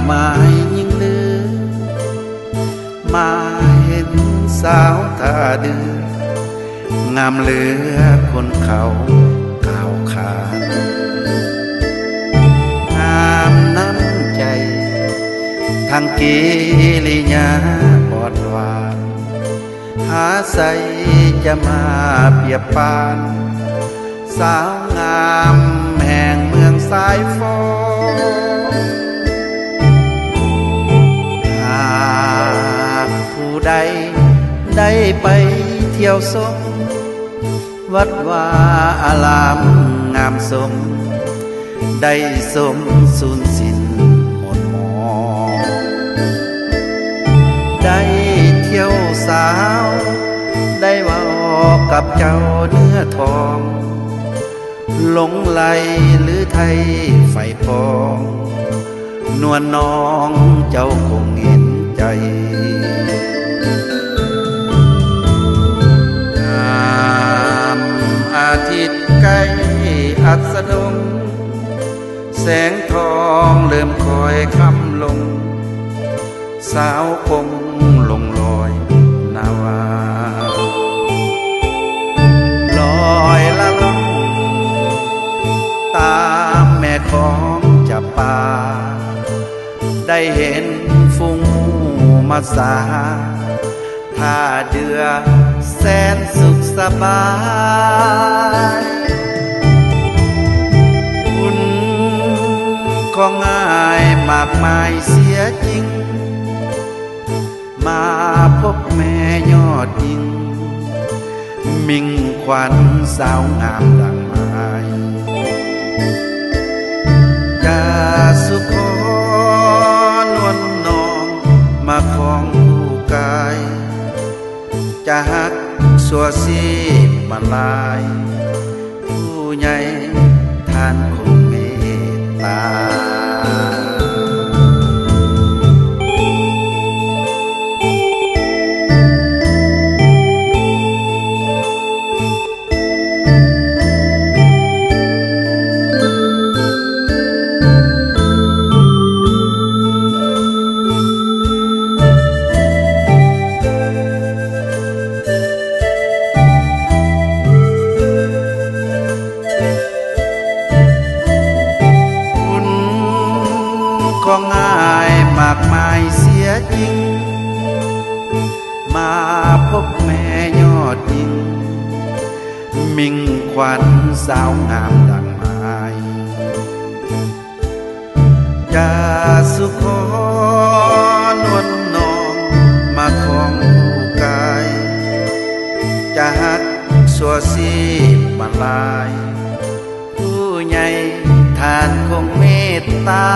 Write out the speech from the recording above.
มายยิ่งลือมาเห็นสาวตาดื้องามเหลือคนเขาก้าวขานงามน้ำใจทางกิริยาอ่อนหวานหาใสจะมาเปรียบปานสาวงามแห่งเมืองสายฝนหากผู้ใดได้ไปเที่ยวชมวัดวาอารามงามสมได้สมสูญสิ้นหมดหมองได้เที่ยวสาวได้เว้ากับเจ้าเนื้อทองหลงไหลหรือไทยไฟปองนวลน้องเจ้าคงเห็นใจงามอาทิตย์ใกล้อัสดงแสงทองเริ่มคอยค่ำลงสาวคงลงลอยนาวาลอยละล่องตามแม่ของจับป่าได้เห็นฟุ้งมาสาท่าเดือแสนสุขสบายคุณของง่ายมากมายเสียจริงมาพบแม่ยอดยิ่งมิ่งขวัญสาวงามดังไม้จะสุขนวลน้องมาของผู้กายจะหักสัวซีมาลายผู้ใหญ่ท่านคงเมตตาก็ง่ายมากมายเสียจริงมาพบแม่ยอดยิ่งมิ่งขวัญสาวงามดังไม้จะสุขนวลน้องมาของผู้กายจะหักสัวซีมาลายผู้ใหญ่ท่านคงเมตตา